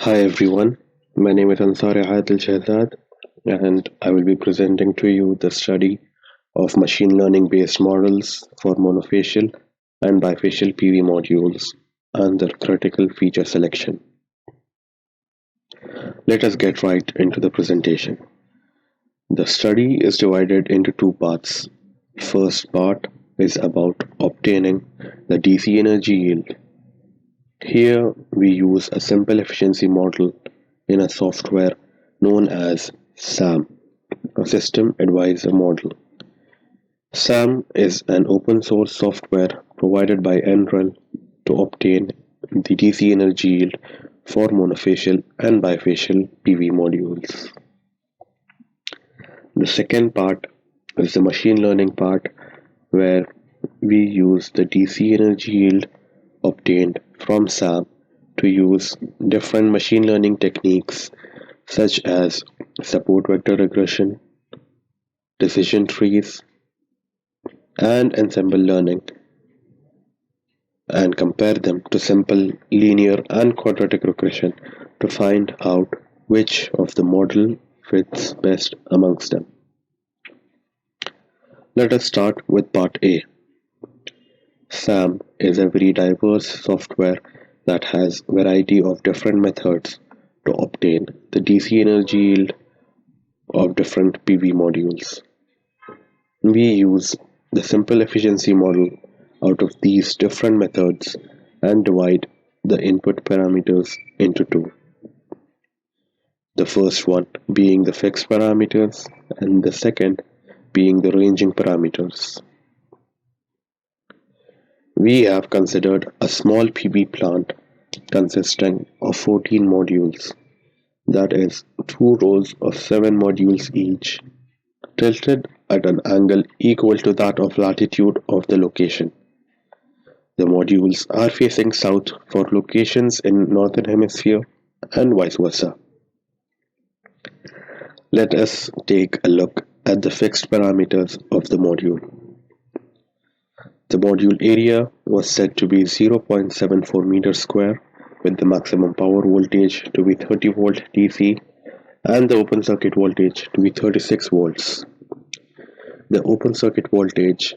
Hi everyone, my name is Ansari Aadil Shahzad and I will be presenting to you the study of machine learning based models for monofacial and bifacial PV modules and their critical feature selection. Let us get right into the presentation. The study is divided into two parts. First part is about obtaining the DC energy yield. Here we use a simple efficiency model in a software known as SAM, a System Advisor Model. SAM is an open source software provided by NREL to obtain the DC energy yield for monofacial and bifacial PV modules. The second part is the machine learning part where we use the DC energy yield obtained from SAM to use different machine learning techniques such as support vector regression, decision trees, and ensemble learning, and compare them to simple linear and quadratic regression to find out which of the model fits best amongst them. Let us start with part A. SAM is a very diverse software that has a variety of different methods to obtain the DC energy yield of different PV modules. We use the simple efficiency model out of these different methods and divide the input parameters into two. The first one being the fixed parameters and the second being the ranging parameters. We have considered a small PV plant consisting of 14 modules, that is 2 rows of 7 modules each, tilted at an angle equal to that of latitude of the location. The modules are facing south for locations in northern hemisphere and vice versa. Let us take a look at the fixed parameters of the module. The module area was set to be 0.74 meters square with the maximum power voltage to be 30 volt DC and the open circuit voltage to be 36 volts. The open circuit voltage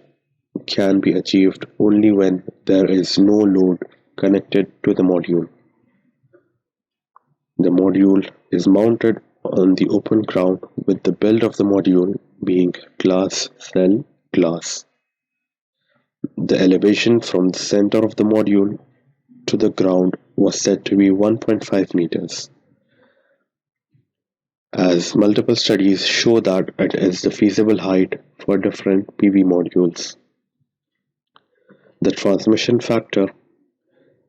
can be achieved only when there is no load connected to the module. The module is mounted on the open ground with the build of the module being glass cell glass. The elevation from the center of the module to the ground was set to be 1.5 meters, as multiple studies show that it is the feasible height for different PV modules. The transmission factor,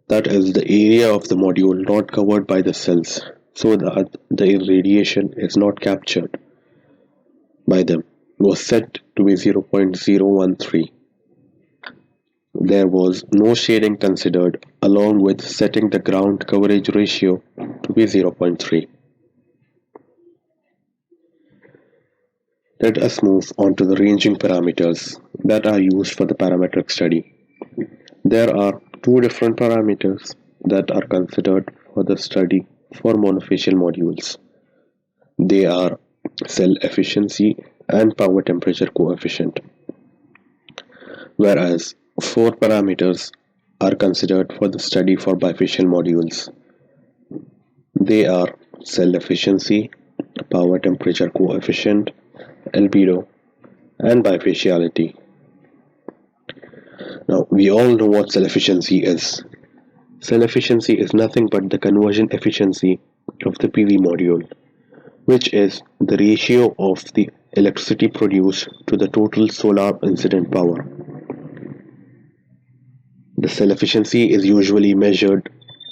that is the area of the module not covered by the cells so that the irradiation is not captured by them, was set to be 0.013. There was no shading considered, along with setting the ground coverage ratio to be 0.3. Let us move on to the ranging parameters that are used for the parametric study. There are two different parameters that are considered for the study for monofacial modules. They are cell efficiency and power temperature coefficient, whereas 4 parameters are considered for the study for bifacial modules. They are cell efficiency, power temperature coefficient, albedo, and bifaciality. Now, we all know what cell efficiency is. Cell efficiency is nothing but the conversion efficiency of the PV module, which is the ratio of the electricity produced to the total solar incident power. The cell efficiency is usually measured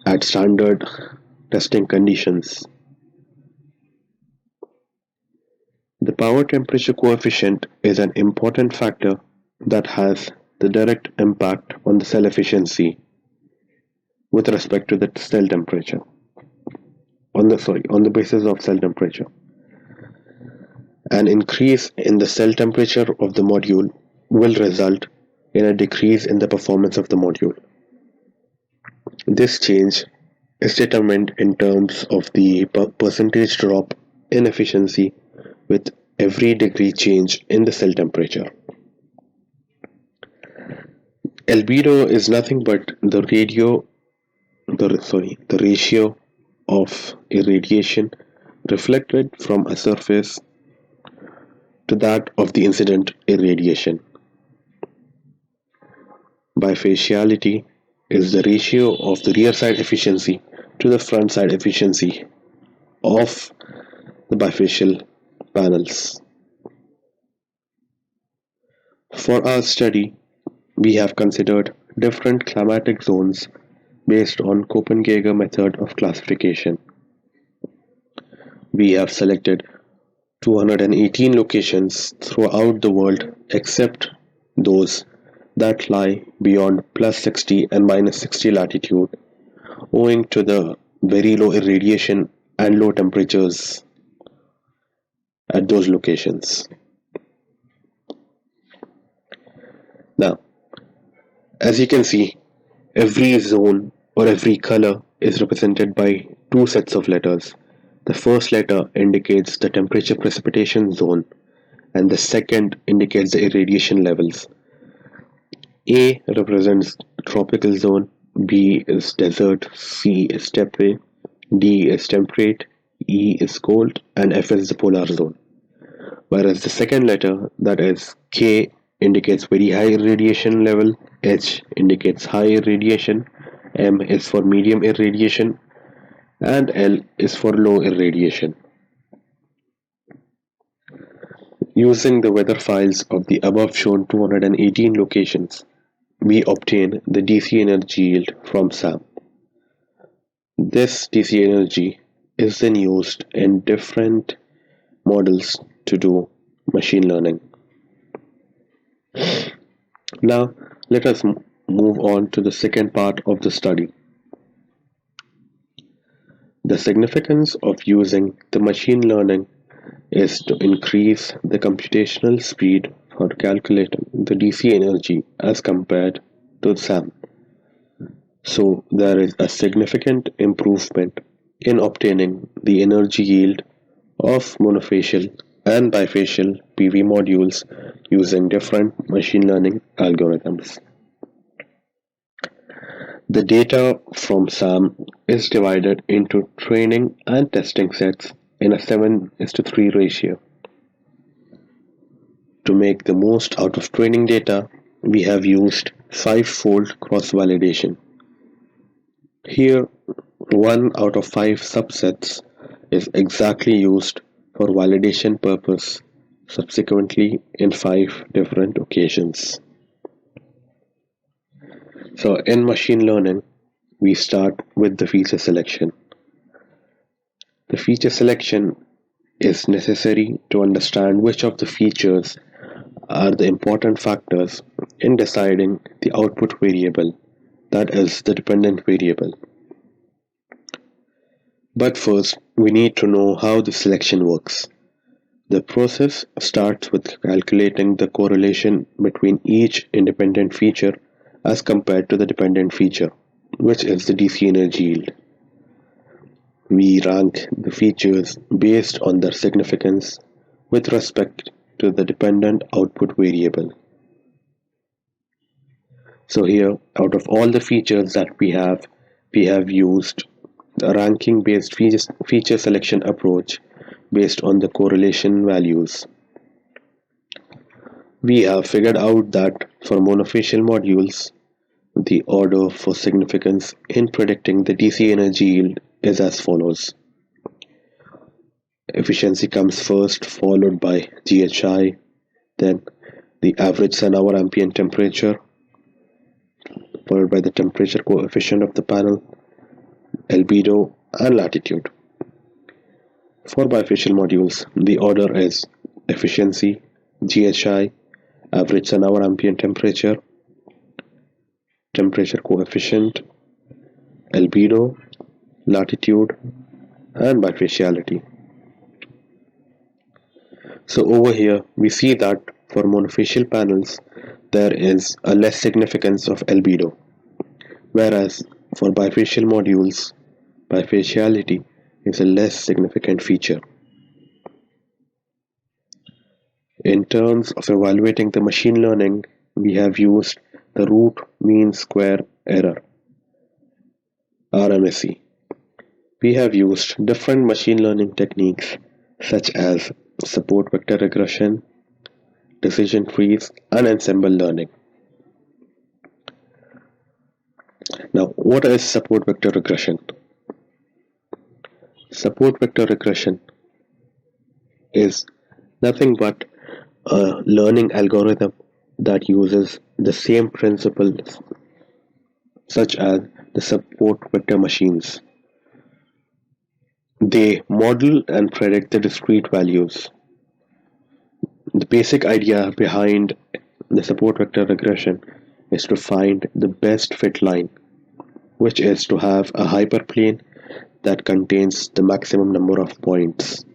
at standard testing conditions. The power temperature coefficient is an important factor that has the direct impact on the cell efficiency with respect to the cell temperature, on the basis of cell temperature. An increase in the cell temperature of the module will result in a decrease in the performance of the module. This change is determined in terms of the percentage drop in efficiency with every degree change in the cell temperature. Albedo is nothing but the ratio of irradiation reflected from a surface to that of the incident irradiation. Bifaciality is the ratio of the rear side efficiency to the front side efficiency of the bifacial panels. For our study, we have considered different climatic zones based on Copenhagen method of classification. We have selected 218 locations throughout the world except those that lie beyond +60 and -60 latitude owing to the very low irradiation and low temperatures at those locations. Now, as you can see, every zone or every color is represented by two sets of letters. The first letter indicates the temperature precipitation zone and the second indicates the irradiation levels. A represents tropical zone, B is desert, C is steppe, D is temperate, E is cold, and F is the polar zone. Whereas the second letter, that is K, indicates very high irradiation level, H indicates high irradiation, M is for medium irradiation, and L is for low irradiation. Using the weather files of the above shown 218 locations, we obtain the DC energy yield from SAM. This DC energy is then used in different models to do machine learning. Now, let us move on to the second part of the study. The significance of using the machine learning is to increase the computational speed for calculating the DC energy as compared to SAM. So there is a significant improvement in obtaining the energy yield of monofacial and bifacial PV modules using different machine learning algorithms. The data from SAM is divided into training and testing sets in a 7:3 ratio. To make the most out of training data, we have used 5-fold cross-validation. Here, 1 out of 5 subsets is exactly used for validation purpose subsequently in 5 different occasions. So in machine learning, we start with the feature selection. The feature selection is necessary to understand which of the features are the important factors in deciding the output variable, that is the dependent variable. But first, we need to know how the selection works. The process starts with calculating the correlation between each independent feature as compared to the dependent feature, which is the DC energy yield. We rank the features based on their significance with respect to the dependent output variable. So here, out of all the features that we have used a ranking-based feature selection approach based on the correlation values. We have figured out that for monofacial modules, the order for significance in predicting the DC energy yield is as follows. Efficiency comes first, followed by GHI, then the average sun-hour ambient temperature, followed by the temperature coefficient of the panel, albedo, and latitude. For bifacial modules, the order is efficiency, GHI, average sun-hour ambient temperature, temperature coefficient, albedo, latitude, and bifaciality. So over here, we see that for monofacial panels, there is a less significance of albedo, whereas for bifacial modules, Bifaciality is a less significant feature. In terms of evaluating the machine learning, we have used the root mean square error (RMSE). We have used different machine learning techniques such as support vector regression, decision trees, and ensemble learning. Now, what is support vector regression? Support vector regression is nothing but a learning algorithm that uses the same principles such as the support vector machines. They model and predict the discrete values. The basic idea behind the support vector regression is to find the best fit line, which is to have a hyperplane that contains the maximum number of points.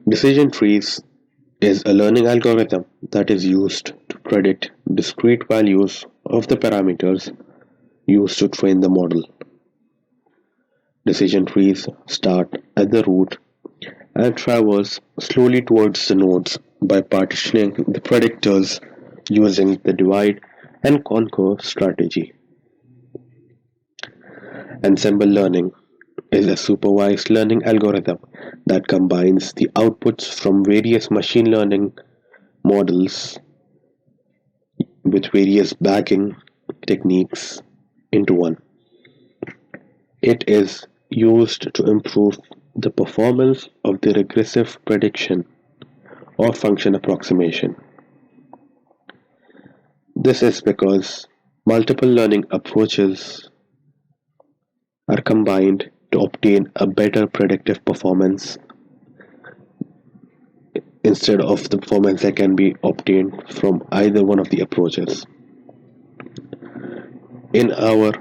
Decision trees is a learning algorithm that is used to predict discrete values of the parameters used to train the model. Decision trees start at the root and traverse slowly towards the nodes by partitioning the predictors using the divide and conquer strategy. Ensemble learning is a supervised learning algorithm that combines the outputs from various machine learning models with various bagging techniques into one. It is used to improve the performance of the regressive prediction or function approximation. This is because multiple learning approaches are combined to obtain a better predictive performance instead of the performance that can be obtained from either one of the approaches. In our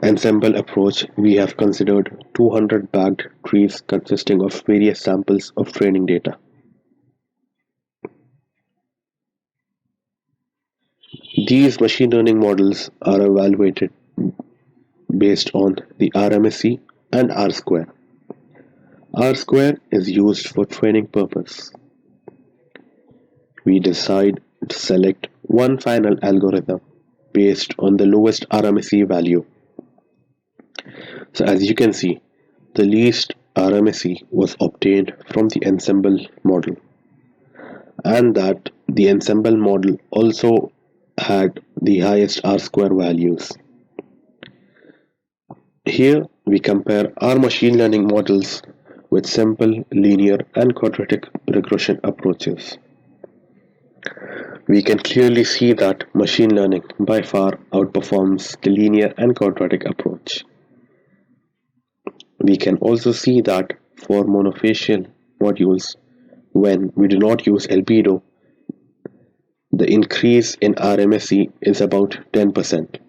ensemble approach, we have considered 200 bagged trees consisting of various samples of training data. These machine learning models are evaluated based on the RMSE and R-square. R-square is used for training purpose. We decide to select one final algorithm based on the lowest RMSE value. So as you can see, the least RMSE was obtained from the ensemble model, and that the ensemble model also had the highest R-square values. Here we compare our machine learning models with simple, linear, and quadratic regression approaches. We can clearly see that machine learning by far outperforms the linear and quadratic approach. We can also see that for monofacial modules, when we do not use albedo, the increase in RMSE is about 10%,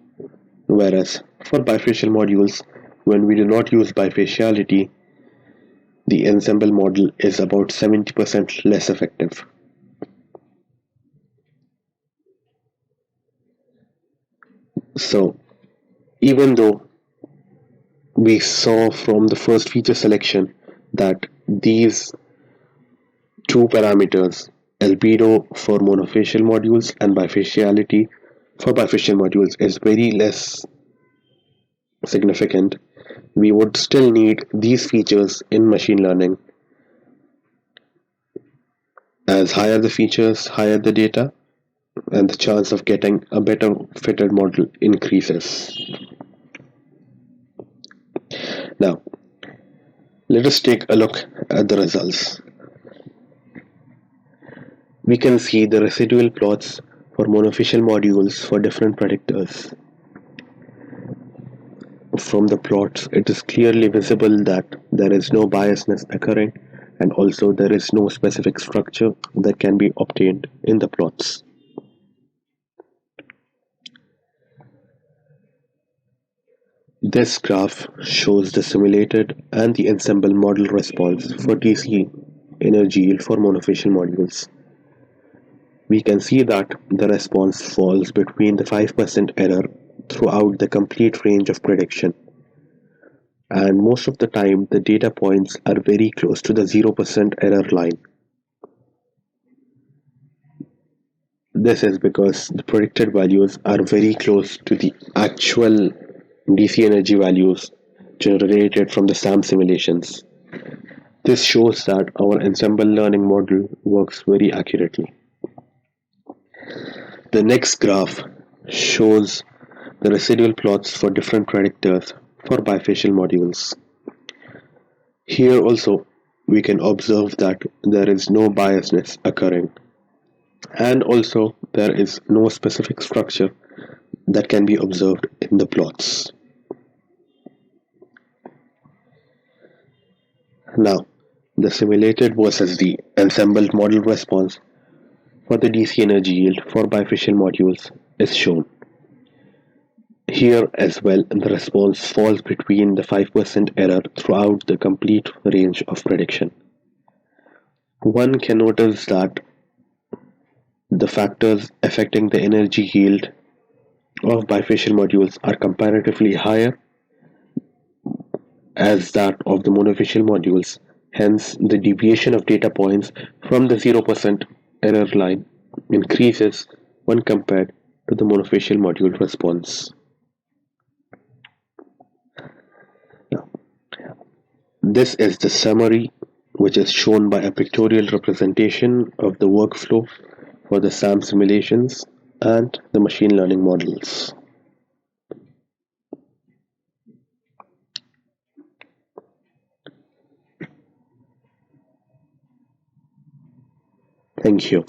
whereas for bifacial modules, when we do not use bifaciality, the ensemble model is about 70% less effective. So, even though we saw from the first feature selection that these two parameters, albedo for monofacial modules and bifaciality for bifacial modules, is very less significant, we would still need these features in machine learning, as higher the features, higher the data, and the chance of getting a better fitted model increases. Now, let us take a look at the results. We can see the residual plots for monofacial modules for different predictors. From the plots, it is clearly visible that there is no biasness occurring, and also there is no specific structure that can be obtained in the plots. This graph shows the simulated and the ensemble model response for DC energy yield for monofacial modules. We can see that the response falls between the 5% error throughout the complete range of prediction, and most of the time the data points are very close to the 0% error line. This is because the predicted values are very close to the actual DC energy values generated from the SAM simulations. This shows that our ensemble learning model works very accurately. The next graph shows the residual plots for different predictors for bifacial modules. Here also we can observe that there is no biasness occurring, and also there is no specific structure that can be observed in the plots. Now, the simulated versus the ensembled model response for the DC energy yield for bifacial modules is shown. Here as well, the response falls between the 5% error throughout the complete range of prediction. One can notice that the factors affecting the energy yield of bifacial modules are comparatively higher as that of the monofacial modules. Hence, the deviation of data points from the 0% error line increases when compared to the monofacial module response. This is the summary, which is shown by a pictorial representation of the workflow for the SAM simulations and the machine learning models. Thank you.